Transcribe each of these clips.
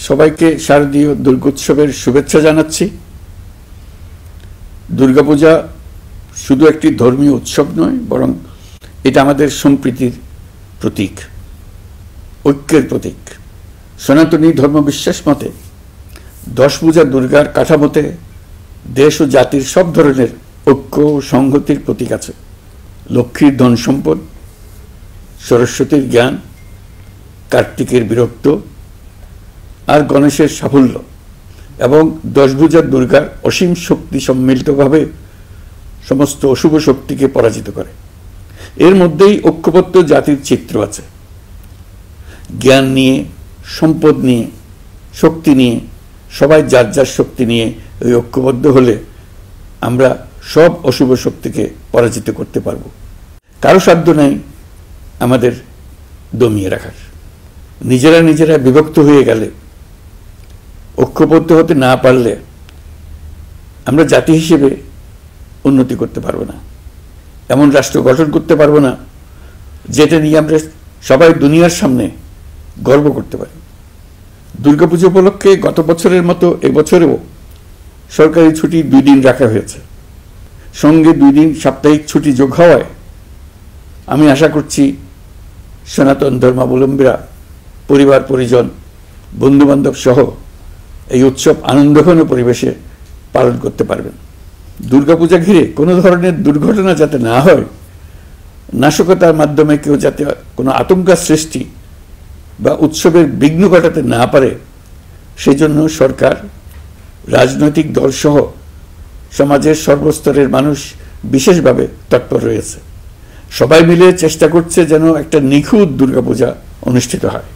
সবাইকে শারদীয় দুর্গোৎসবের শুভেচ্ছা জানাচ্ছি। দুর্গাপূজা শুধু একটি ধর্মীয় উৎসব নয়, বরং এটা আমাদের সম্প্রীতির প্রতীক, ঐক্যের প্রতীক। সনাতনী ধর্মবিশ্বাস মতে দশভুজা দুর্গার কাঠামোতে দেশ ও জাতির সব ধরনের ঐক্য ও সংহতির প্রতীক আছে। লক্ষ্মীর ধন সম্পদ, সরস্বতীর জ্ঞান, কার্তিকের বীরত্ব আর গণেশের সাফল্য এবং দশভুজা দুর্গার অসীম শক্তি সম্মিলিতভাবে সমস্ত অশুভ শক্তিকে পরাজিত করে। এর মধ্যেই ঐক্যবদ্ধ জাতির চিত্র আছে। জ্ঞান নিয়ে, সম্পদ নিয়ে, শক্তি নিয়ে, সবাই যার যার শক্তি নিয়ে ওই ঐক্যবদ্ধ হলে আমরা সব অশুভ শক্তিকে পরাজিত করতে পারব। কারো সাধ্য নেই আমাদের দমিয়ে রাখার। নিজেরা নিজেরা বিভক্ত হয়ে গেলে, ঐক্যবদ্ধ হতে না পারলে আমরা জাতি হিসেবে উন্নতি করতে পারবো না, এমন রাষ্ট্র গঠন করতে পারবো না যেটা নিয়ে আমরা সবাই দুনিয়ার সামনে গর্ব করতে পারি। দুর্গাপুজো উপলক্ষে গত বছরের মতো এবছরেও সরকারি ছুটি 2 দিন রাখা হয়েছে। সঙ্গে 2 দিন সাপ্তাহিক ছুটি যোগ হওয়ায় আমি আশা করছি সনাতন ধর্মাবলম্বীরা পরিবার পরিজন, বন্ধুবান্ধব সহ এই উৎসব আনন্দঘন পরিবেশে পালন করতে পারবেন। দুর্গাপূজা ঘিরে কোনো ধরনের দুর্ঘটনা যাতে না হয়, নাশকতার মাধ্যমে কেউ যাতে কোনো আতঙ্ক সৃষ্টি বা উৎসবের বিঘ্ন ঘটাতে না পারে, সেজন্য সরকার, রাজনৈতিক দল সহ সমাজের সর্বস্তরের মানুষ বিশেষভাবে তৎপর রয়েছে। সবাই মিলে চেষ্টা করছে যেন একটা নিখুঁত দুর্গাপূজা অনুষ্ঠিত হয়।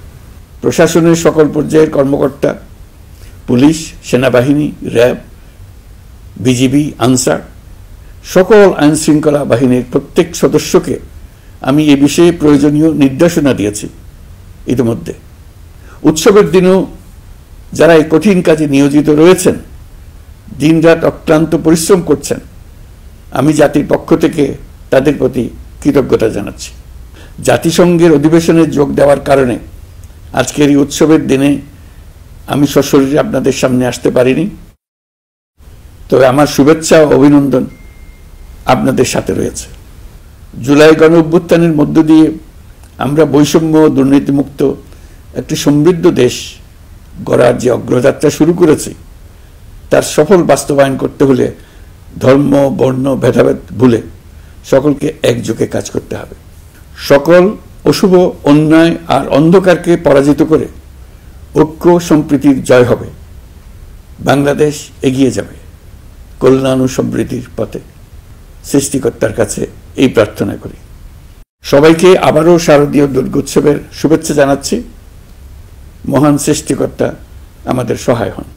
প্রশাসনের সকল পর্যায়ের কর্মকর্তা, পুলিশ, সেনাবাহিনী, র্যাব, বিজিবি, আনসার, সকল আইন শৃঙ্খলা বাহিনীর প্রত্যেক সদস্যকে আমি এ বিষয়ে প্রয়োজনীয় নির্দেশনা দিয়েছি ইতিমধ্যে। উৎসবের দিনও যারা এই কঠিন কাজে নিয়োজিত রয়েছেন, দিনরাত অক্লান্ত পরিশ্রম করছেন, আমি জাতির পক্ষ থেকে তাদের প্রতি কৃতজ্ঞতা জানাচ্ছি। জাতিসংঘের অধিবেশনে যোগ দেওয়ার কারণে আজকের এই উৎসবের দিনে আমি সশরীরে আপনাদের সামনে আসতে পারিনি, তবে আমার শুভেচ্ছা ও অভিনন্দন আপনাদের সাথে রয়েছে। জুলাই গণ অভ্যুত্থানের মধ্য দিয়ে আমরা বৈষম্য ও দুর্নীতিমুক্ত একটি সমৃদ্ধ দেশ গড়ার যে অগ্রযাত্রা শুরু করেছি, তার সফল বাস্তবায়ন করতে হলে ধর্ম, বর্ণ ভেদাভেদ ভুলে সকলকে একযোগে কাজ করতে হবে। সকল অশুভ, অন্যায় আর অন্ধকারকে পরাজিত করে ঐক্য সম্প্রীতির জয় হবে। বাংলাদেশ এগিয়ে যাবে কল্যাণ ও সমৃদ্ধির পথে। সৃষ্টিকর্তার কাছে এই প্রার্থনা করি। সবাইকে আবারও শারদীয় দুর্গোৎসবের শুভেচ্ছা জানাচ্ছি। মহান সৃষ্টিকর্তা আমাদের সহায় হন।